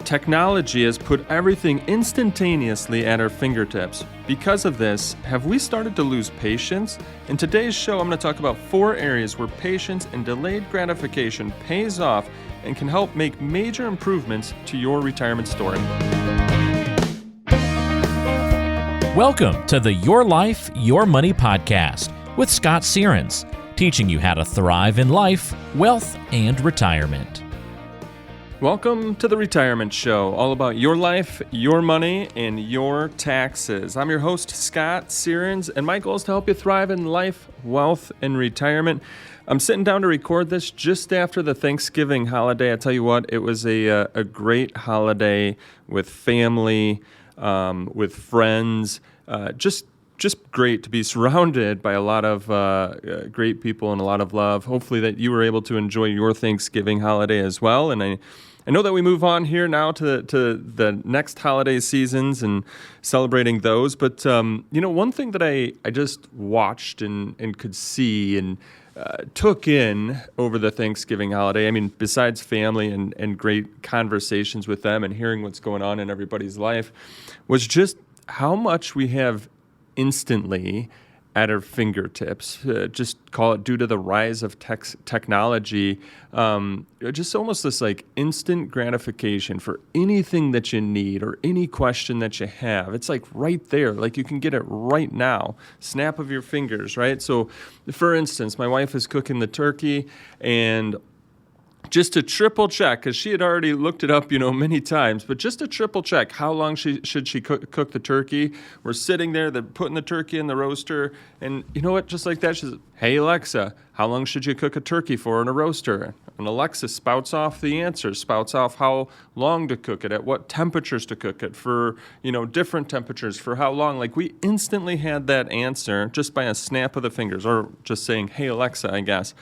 Technology has put everything instantaneously at our fingertips. Because of this, have we started to lose patience? In today's show, I'm going to talk about 4 areas where patience and delayed gratification pays off and can help make major improvements to your retirement story. Welcome to the Your Life, Your Money podcast with Scott Searins, teaching you how to thrive in life, wealth, and retirement. Welcome to the Retirement Show, all about your life, your money, and your taxes. I'm your host, Scott Searins, and my goal is to help you thrive in life, wealth, and retirement. I'm sitting down to record this just after the Thanksgiving holiday. I tell you what, it was a great holiday with family, with friends, just great to be surrounded by a lot of great people and a lot of love. Hopefully that you were able to enjoy your Thanksgiving holiday as well. And I know that we move on here now to the next holiday seasons and celebrating those. But, one thing that I just watched and could see and took in over the Thanksgiving holiday, I mean, besides family and great conversations with them and hearing what's going on in everybody's life, was just how much we have instantly at our fingertips. Just call it due to the rise of technology, just almost this like instant gratification for anything that you need or any question that you have. It's like right there, like you can get it right now, snap of your fingers, right? So for instance, my wife is cooking the turkey, and just to triple check, because she had already looked it up, many times, but just to triple check, how long should she cook the turkey? We're sitting there, they're putting the turkey in the roaster, and you know what? Just like that, she says, "Hey Alexa, how long should you cook a turkey for in a roaster?" And Alexa spouts off the answers, spouts off how long to cook it, at what temperatures to cook it, for different temperatures, for how long. Like we instantly had that answer just by a snap of the fingers, or just saying, "Hey Alexa," I guess.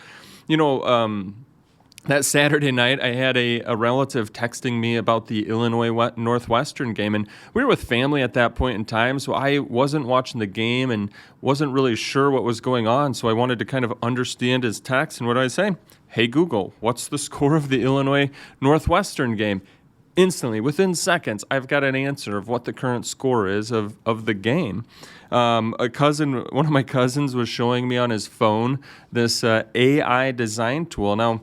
That Saturday night, I had a relative texting me about the Illinois Northwestern game, and we were with family at that point in time, so I wasn't watching the game and wasn't really sure what was going on, so I wanted to kind of understand his text, and what did I say? "Hey Google, what's the score of the Illinois Northwestern game?" Instantly, within seconds, I've got an answer of what the current score is of the game. One of my cousins was showing me on his phone this AI design tool. Now,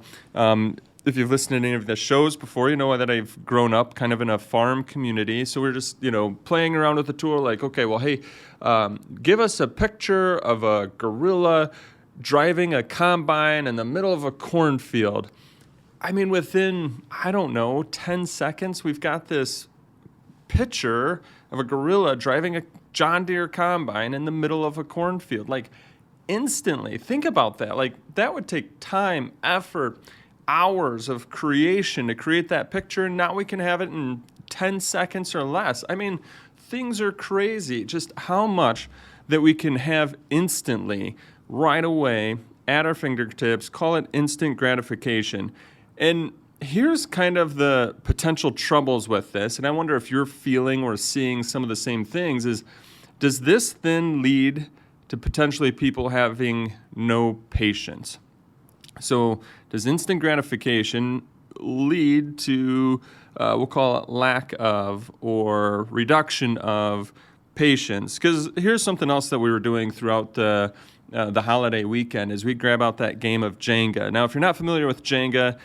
if you've listened to any of the shows before, you know that I've grown up kind of in a farm community. So we're just, playing around with the tool like, okay, well, hey, give us a picture of a gorilla driving a combine in the middle of a cornfield. I mean, within, 10 seconds, we've got this picture of a gorilla driving a John Deere combine in the middle of a cornfield. Like, instantly. Think about that. Like, that would take time, effort, hours of creation to create that picture. And now we can have it in 10 seconds or less. I mean, things are crazy. Just how much that we can have instantly, right away, at our fingertips. Call it instant gratification. And here's kind of the potential troubles with this, and I wonder if you're feeling or seeing some of the same things, is does this then lead to potentially people having no patience? So does instant gratification lead to, we'll call it lack of or reduction of patience? Because here's something else that we were doing throughout the holiday weekend is we grab out that game of Jenga. Now, if you're not familiar with Jenga,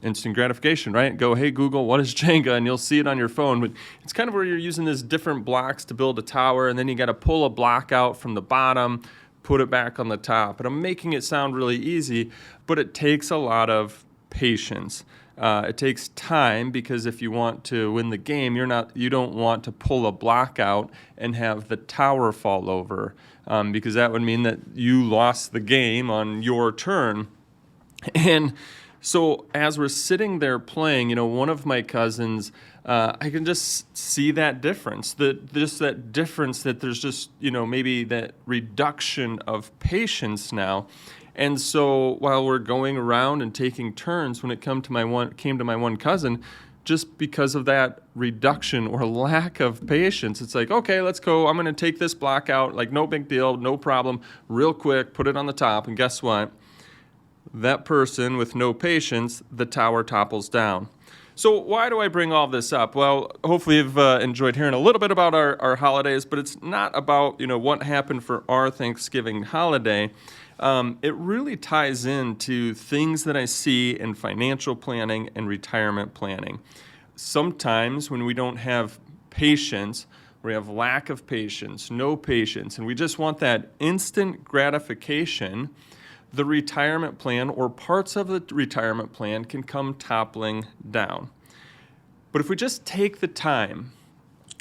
instant gratification, right? Go, "Hey Google, what is Jenga?" And you'll see it on your phone. But it's kind of where you're using these different blocks to build a tower, and then you got to pull a block out from the bottom, put it back on the top. And I'm making it sound really easy, but it takes a lot of patience. It takes time, because if you want to win the game, you don't want to pull a block out and have the tower fall over, because that would mean that you lost the game on your turn. And so as we're sitting there playing, one of my cousins, I can just see that difference, that there's just, maybe that reduction of patience now. And so while we're going around and taking turns, when it came to my one cousin, just because of that reduction or lack of patience, it's like, okay, let's go. I'm going to take this block out, like no big deal, no problem, real quick, put it on the top. And guess what? That person with no patience, the tower topples down. So why do I bring all this up? Well, hopefully you've enjoyed hearing a little bit about our holidays, but it's not about what happened for our Thanksgiving holiday. It really ties into things that I see in financial planning and retirement planning. Sometimes when we don't have patience, we have lack of patience, no patience, and we just want that instant gratification, the retirement plan or parts of the retirement plan can come toppling down. But if we just take the time,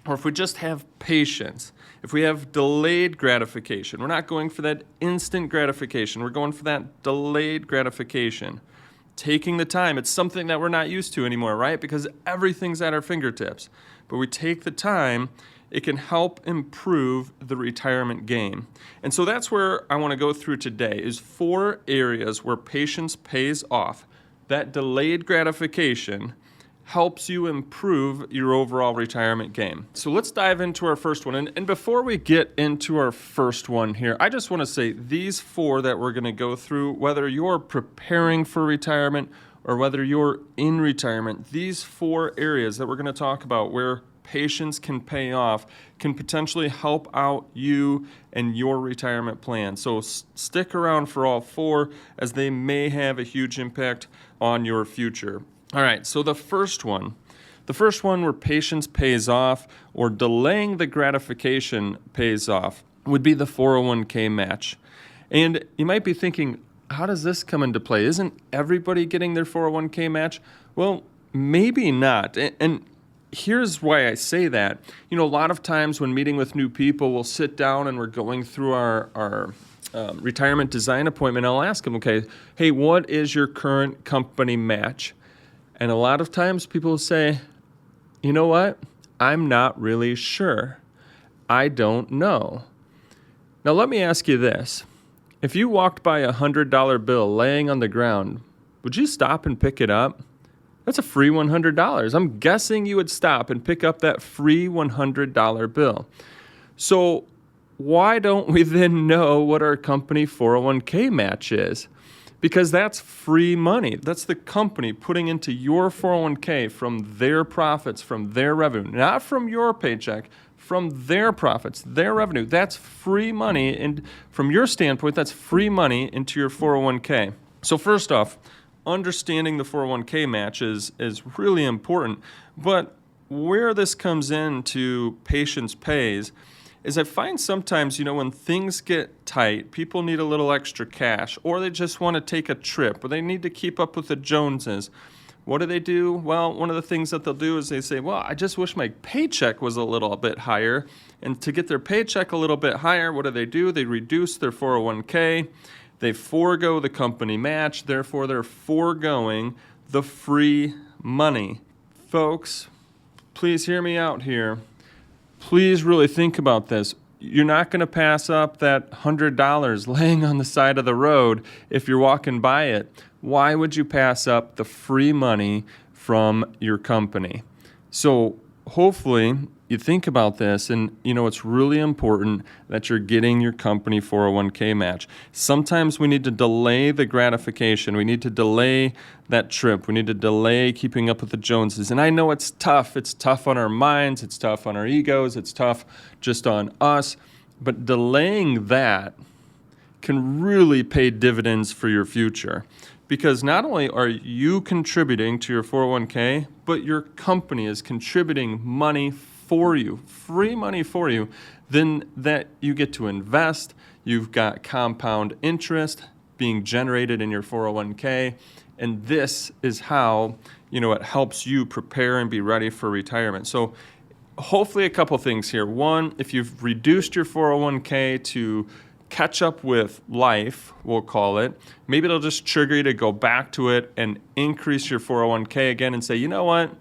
or if we just have patience, if we have delayed gratification, we're not going for that instant gratification, we're going for that delayed gratification. Taking the time, it's something that we're not used to anymore, right? Because everything's at our fingertips. But we take the time, it can help improve the retirement game. And so that's where I want to go through today is 4 areas where patience pays off. That delayed gratification helps you improve your overall retirement game. So let's dive into our first one. And before we get into our first one here, I just want to say these 4 that we're going to go through, whether you're preparing for retirement or whether you're in retirement, these 4 areas that we're going to talk about where patience can pay off can potentially help out you and your retirement plan. So stick around for all 4 as they may have a huge impact on your future. All right, so the first one where patience pays off or delaying the gratification pays off would be the 401k match. And you might be thinking, how does this come into play? Isn't everybody getting their 401k match? Well, maybe not. And here's why I say that. A lot of times when meeting with new people, we'll sit down and we're going through our retirement design appointment. I'll ask them, okay, hey, what is your current company match? And a lot of times people will say, you know what? I'm not really sure. I don't know. Now let me ask you this. If you walked by a $100 bill laying on the ground, would you stop and pick it up? That's a free $100. I'm guessing you would stop and pick up that free $100 bill. So why don't we then know what our company 401k match is? Because that's free money. That's the company putting into your 401k from their profits, from their revenue, not from your paycheck, from their profits, their revenue. That's free money. And from your standpoint, that's free money into your 401k. So first off, understanding the 401k match is really important. But where this comes into patience pays is I find sometimes, when things get tight, people need a little extra cash, or they just want to take a trip, or they need to keep up with the Joneses. What do? Well, one of the things that they'll do is they say, well, I just wish my paycheck was a little bit higher. And to get their paycheck a little bit higher, what do? They reduce their 401k. They forego the company match. Therefore, they're foregoing the free money. Folks, please hear me out here. Please really think about this. You're not going to pass up that $100 laying on the side of the road if you're walking by it. Why would you pass up the free money from your company? So hopefully you think about this, and it's really important that you're getting your company 401k match. Sometimes we need to delay the gratification. We need to delay that trip. We need to delay keeping up with the Joneses. And I know it's tough. It's tough on our minds. It's tough on our egos. It's tough just on us. But delaying that can really pay dividends for your future. Because not only are you contributing to your 401k, but your company is contributing money for you, free money for you, then that you get to invest. You've got compound interest being generated in your 401k. And this is how, it helps you prepare and be ready for retirement. So hopefully a couple things here. One, if you've reduced your 401k to catch up with life, we'll call it, maybe it'll just trigger you to go back to it and increase your 401k again and say, you know what?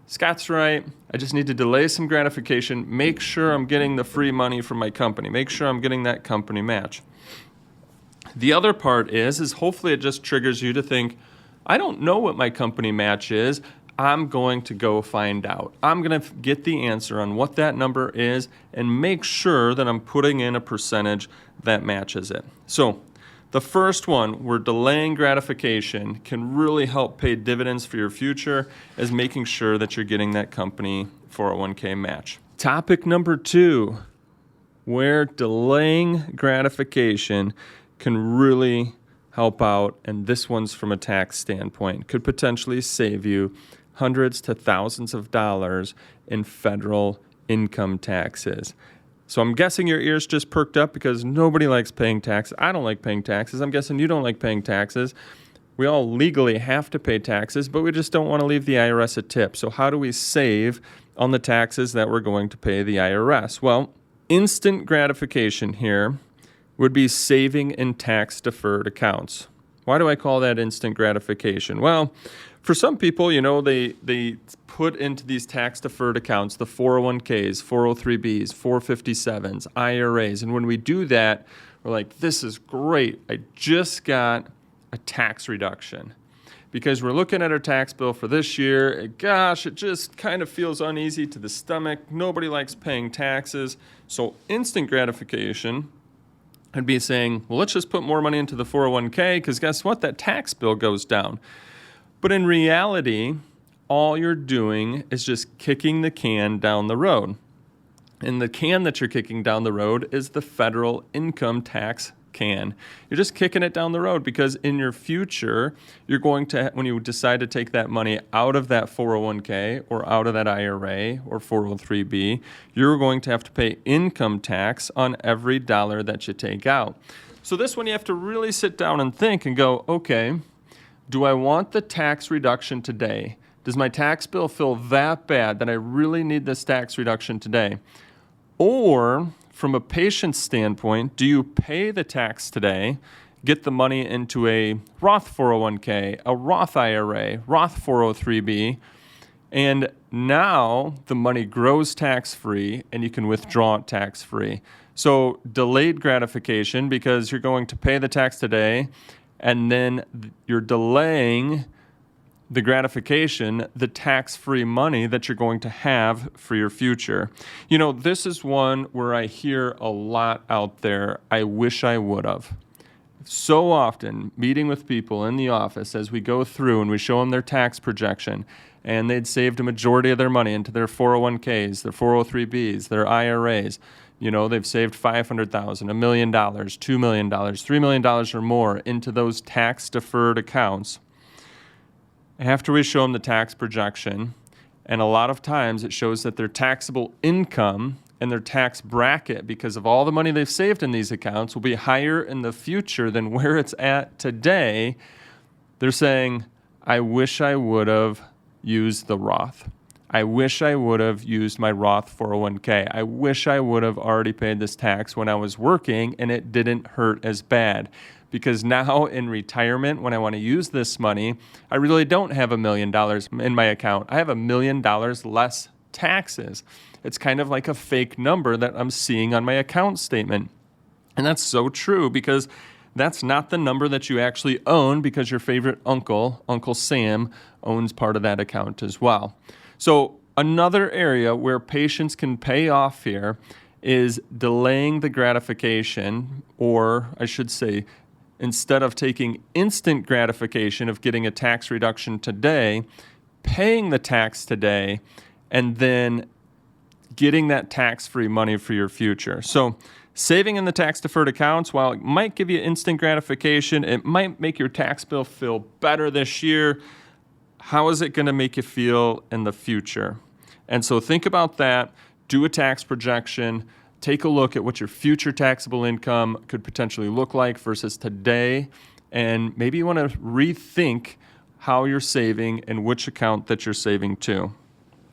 Scott's right. I just need to delay some gratification, make sure I'm getting the free money from my company, make sure I'm getting that company match. The other part is hopefully it just triggers you to think, I don't know what my company match is. I'm going to go find out. I'm going to get the answer on what that number is and make sure that I'm putting in a percentage that matches it. So The first one, where delaying gratification can really help pay dividends for your future, is making sure that you're getting that company 401k match. Topic number 2, where delaying gratification can really help out, and this one's from a tax standpoint, could potentially save you hundreds to thousands of dollars in federal income taxes. So I'm guessing your ears just perked up because nobody likes paying taxes. I don't like paying taxes. I'm guessing you don't like paying taxes. We all legally have to pay taxes, but we just don't want to leave the IRS a tip. So how do we save on the taxes that we're going to pay the IRS? Well, instant gratification here would be saving in tax-deferred accounts. Why do I call that instant gratification? Well, for some people, they put into these tax-deferred accounts the 401ks, 403bs, 457s, IRAs. And when we do that, we're like, this is great. I just got a tax reduction. Because we're looking at our tax bill for this year. Gosh, it just kind of feels uneasy to the stomach. Nobody likes paying taxes. So instant gratification, I'd be saying, well, let's just put more money into the 401k because guess what? That tax bill goes down. But in reality, all you're doing is just kicking the can down the road. And the can that you're kicking down the road is the federal income tax can. You're just kicking it down the road because in your future, you're going to, when you decide to take that money out of that 401k or out of that IRA or 403b, you're going to have to pay income tax on every dollar that you take out. So this one you have to really sit down and think and go, okay, do I want the tax reduction today? Does my tax bill feel that bad that I really need this tax reduction today? Or from a patient's standpoint, do you pay the tax today, get the money into a Roth 401k, a Roth IRA, Roth 403b, and now the money grows tax-free and you can withdraw it tax-free. So delayed gratification because you're going to pay the tax today and then you're delaying the gratification, the tax-free money that you're going to have for your future. This is one where I hear a lot out there, I wish I would have. So often, meeting with people in the office as we go through and we show them their tax projection, and they'd saved a majority of their money into their 401ks, their 403bs, their IRAs. They've saved $500,000, $1 million, $2 million, $3 million or more into those tax-deferred accounts. After we show them the tax projection, and a lot of times it shows that their taxable income and their tax bracket, because of all the money they've saved in these accounts, will be higher in the future than where it's at today. They're saying, I wish I would have used the Roth. I wish I would have used my Roth 401k. I wish I would have already paid this tax when I was working and it didn't hurt as bad. Because now in retirement, when I want to use this money, I really don't have $1 million in my account. I have $1 million less taxes. It's kind of like a fake number that I'm seeing on my account statement. And that's so true because that's not the number that you actually own because your favorite uncle, Uncle Sam, owns part of that account as well. So another area where patients can pay off here is delaying the gratification, or I should say, instead of taking instant gratification of getting a tax reduction today, paying the tax today, and then getting that tax-free money for your future. So saving in the tax-deferred accounts, while it might give you instant gratification, it might make your tax bill feel better this year. How is it going to make you feel in the future? And so think about that. Do a tax projection. Take a look at what your future taxable income could potentially look like versus today. And maybe you want to rethink how you're saving and which account that you're saving to.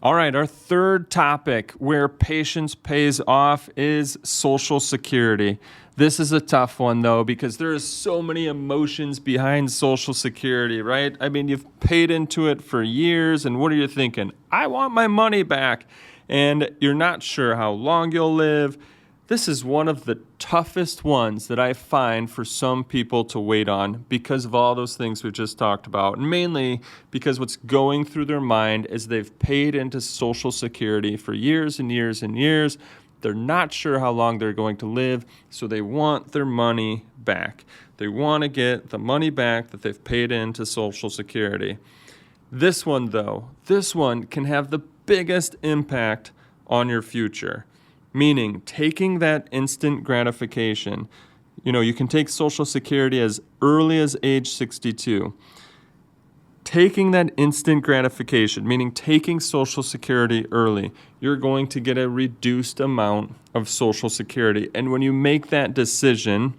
All right, our third topic where patience pays off is Social Security. This is a tough one, though, because there are so many emotions behind Social Security, right? I mean, you've paid into it for years, and what are you thinking? I want my money back. And you're not sure how long you'll live. This is one of the toughest ones that I find for some people to wait on because of all those things we've just talked about. And mainly because what's going through their mind is they've paid into Social Security for years and years and years. They're not sure how long they're going to live, so they want their money back. They want to get the money back that they've paid into Social Security. This one, though, can have the biggest impact on your future, meaning taking that instant gratification. You can take Social Security as early as age 62. Taking that instant gratification, meaning taking Social Security early, you're going to get a reduced amount of Social Security. And when you make that decision,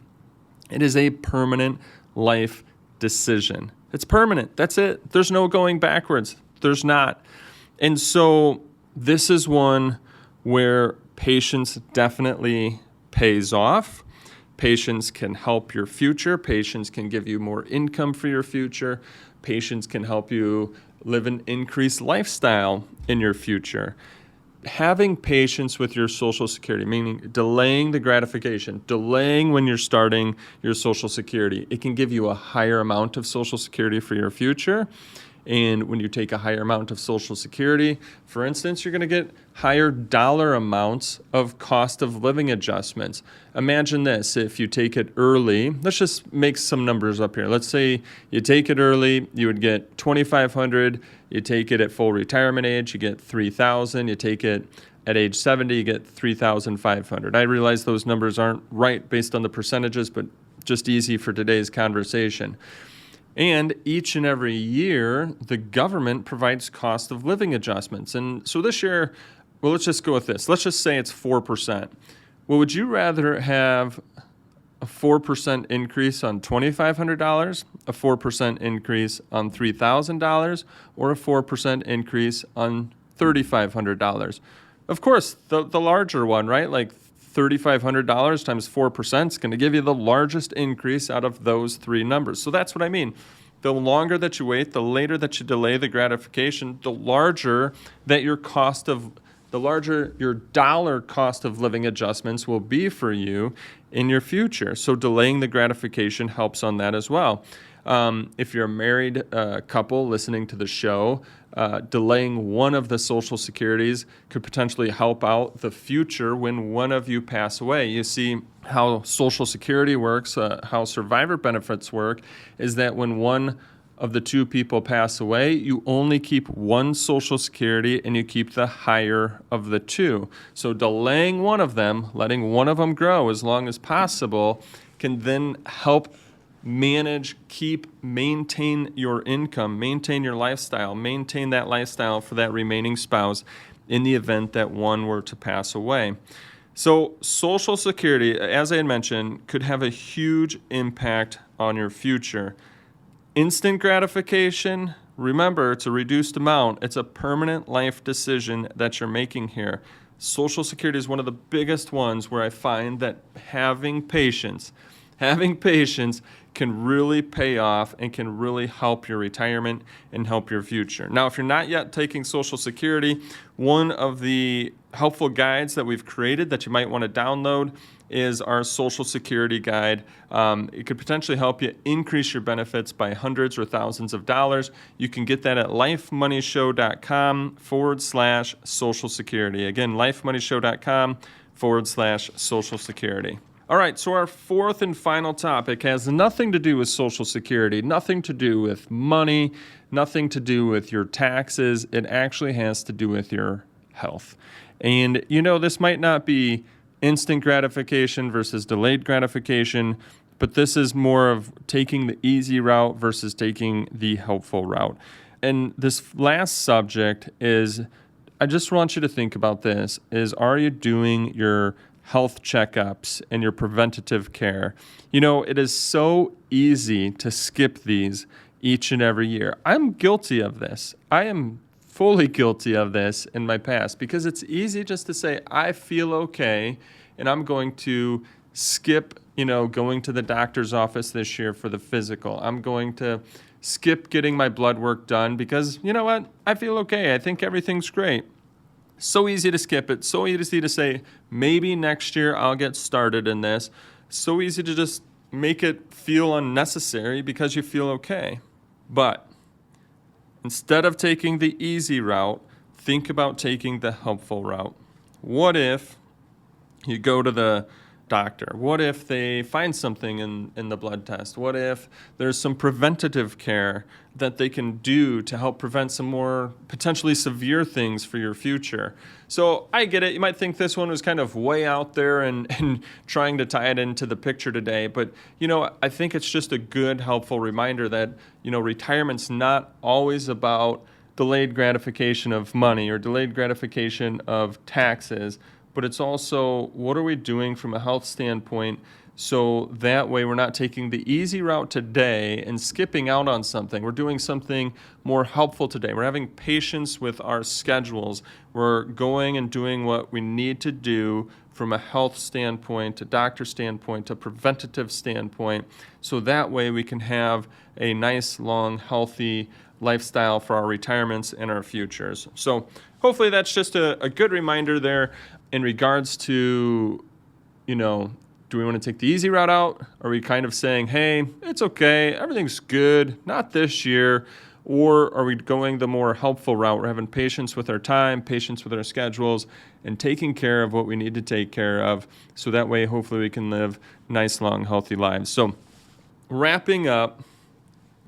it is a permanent life decision. It's permanent. That's it. There's no going backwards. There's not. And so this is one where patience definitely pays off. Patience can help your future. Patience can give you more income for your future. Patience can help you live an increased lifestyle in your future. Having patience with your Social Security, meaning delaying the gratification, delaying when you're starting your Social Security, it can give you a higher amount of Social Security for your future. And when you take a higher amount of Social Security, for instance, you're going to get higher dollar amounts of cost of living adjustments. Imagine this, if you take it early, let's just make some numbers up here. Let's say you take it early, you would get $2,500. You take it at full retirement age, you get $3,000. You take it at age 70, you get $3,500. I realize those numbers aren't right based on the percentages, but just easy for today's conversation. And each and every year, the government provides cost of living adjustments. And so this year, well, let's just go with this. Let's just say it's 4%. Well, would you rather have a 4% increase on $2,500, a 4% increase on $3,000, or a 4% increase on $3,500? Of course, the larger one, right? Like $3,500 times 4% is going to give you the largest increase out of those three numbers. So that's what I mean. The longer that you wait, the later that you delay the gratification, the larger your dollar cost of living adjustments will be for you in your future. So delaying the gratification helps on that as well. If you're a married couple listening to the show, delaying one of the Social Securities could potentially help out the future when one of you pass away. You see how Social Security works, how survivor benefits work, is that when one of the two people pass away, you only keep one Social Security and you keep the higher of the two. So delaying one of them, letting one of them grow as long as possible, can then help maintain your income, maintain your lifestyle, maintain that lifestyle for that remaining spouse in the event that one were to pass away. So Social Security, as I had mentioned, could have a huge impact on your future. Instant gratification, remember, it's a reduced amount. It's a permanent life decision that you're making here. Social Security is one of the biggest ones where I find that having patience can really pay off and can really help your retirement and help your future. Now, if you're not yet taking Social Security, one of the helpful guides that we've created that you might want to download is our Social Security guide. It could potentially help you increase your benefits by hundreds or thousands of dollars. You can get that at lifemoneyshow.com/Social Security. Again, lifemoneyshow.com/Social Security. All right, so our fourth and final topic has nothing to do with Social Security, nothing to do with money, nothing to do with your taxes. It actually has to do with your health. And this might not be instant gratification versus delayed gratification, but this is more of taking the easy route versus taking the helpful route. And this last subject is, I just want you to think about this, are you doing your health checkups and your preventative care? It is so easy to skip these each and every year. I'm guilty of this. I am fully guilty of this in my past because it's easy just to say, I feel okay, and I'm going to skip, going to the doctor's office this year for the physical. I'm going to skip getting my blood work done because, you know what, I feel okay. I think everything's great. So easy to skip it. So easy to say, maybe next year I'll get started in this. So easy to just make it feel unnecessary because you feel okay. But instead of taking the easy route, think about taking the helpful route. What if You go to the doctor. What if they find something in the blood test? What if there's some preventative care that they can do to help prevent some more potentially severe things for your future? So I get it. You might think this one was kind of way out there and trying to tie it into the picture today. But, I think it's just a good, helpful reminder that, retirement's not always about delayed gratification of money or delayed gratification of taxes, but it's also what are we doing from a health standpoint so that way we're not taking the easy route today and skipping out on something. We're doing something more helpful today. We're having patience with our schedules. We're going and doing what we need to do from a health standpoint, a doctor standpoint, a preventative standpoint, so that way we can have a nice, long, healthy lifestyle for our retirements and our futures. So hopefully that's just a good reminder there in regards to, do we want to take the easy route out? Are we kind of saying, hey, it's okay, everything's good, not this year? Or are we going the more helpful route? We're having patience with our time, patience with our schedules, and taking care of what we need to take care of. So that way, hopefully we can live nice, long, healthy lives. So wrapping up,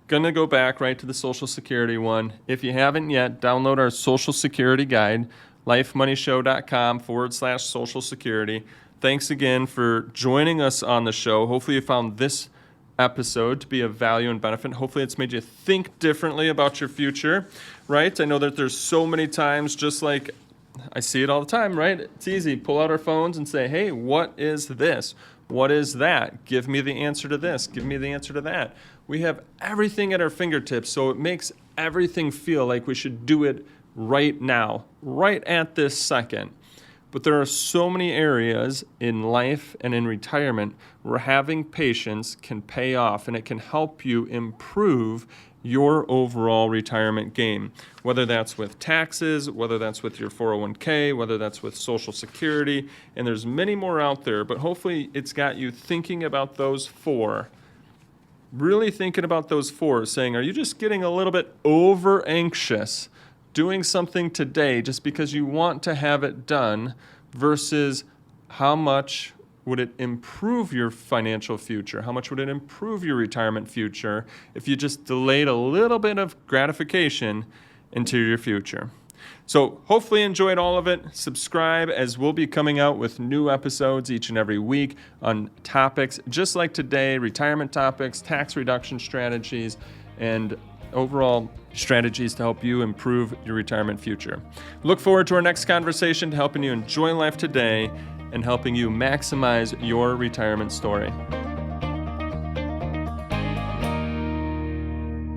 going to go back right to the Social Security one. If you haven't yet, download our Social Security guide, lifemoneyshow.com/Social Security. Thanks again for joining us on the show. Hopefully you found this episode to be of value and benefit. Hopefully it's made you think differently about your future, right? I know that there's so many times, just like I see it all the time, right? It's easy. Pull out our phones and say, hey, what is this? What is that? Give me the answer to this. Give me the answer to that. We have everything at our fingertips, so it makes everything feel like we should do it right now, right at this second. But there are so many areas in life and in retirement where having patience can pay off, and it can help you improve your overall retirement game, whether that's with taxes, whether that's with your 401k, whether that's with Social Security, and there's many more out there, but hopefully it's got you thinking about those four. Really thinking about those four, saying, are you just getting a little bit over anxious doing something today just because you want to have it done versus how much would it improve your financial future? How much would it improve your retirement future if you just delayed a little bit of gratification into your future? So hopefully you enjoyed all of it. Subscribe, as we'll be coming out with new episodes each and every week on topics just like today, retirement topics, tax reduction strategies, and overall strategies to help you improve your retirement future. Look forward to our next conversation, to helping you enjoy life today and helping you maximize your retirement story.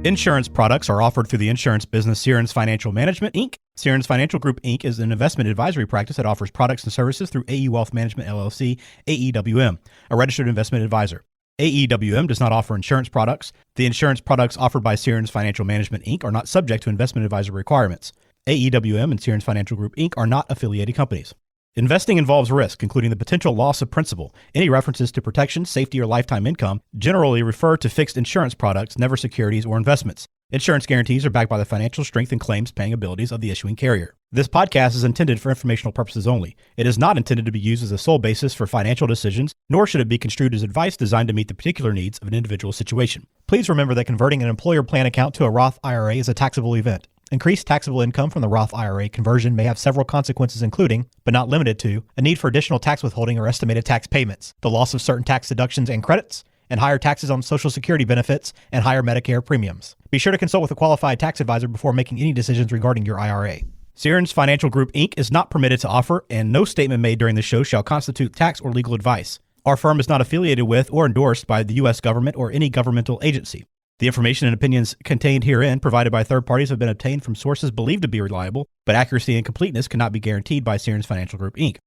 Insurance products are offered through the insurance business Sierens Financial Management, Inc. Sierens Financial Group, Inc. is an investment advisory practice that offers products and services through AE Wealth Management, LLC, AEWM, a registered investment advisor. AEWM does not offer insurance products. The insurance products offered by Sierens Financial Management, Inc. are not subject to investment advisor requirements. AEWM and Sierens Financial Group, Inc. are not affiliated companies. Investing involves risk, including the potential loss of principal. Any references to protection, safety, or lifetime income generally refer to fixed insurance products, never securities or investments. Insurance guarantees are backed by the financial strength and claims-paying abilities of the issuing carrier. This podcast is intended for informational purposes only. It is not intended to be used as a sole basis for financial decisions, nor should it be construed as advice designed to meet the particular needs of an individual situation. Please remember that converting an employer plan account to a Roth IRA is a taxable event. Increased taxable income from the Roth IRA conversion may have several consequences, including, but not limited to, a need for additional tax withholding or estimated tax payments, the loss of certain tax deductions and credits, and higher taxes on Social Security benefits and higher Medicare premiums. Be sure to consult with a qualified tax advisor before making any decisions regarding your IRA. Sierens Financial Group, Inc. is not permitted to offer, and no statement made during the show shall constitute tax or legal advice. Our firm is not affiliated with or endorsed by the U.S. government or any governmental agency. The information and opinions contained herein provided by third parties have been obtained from sources believed to be reliable, but accuracy and completeness cannot be guaranteed by Sierens Financial Group, Inc.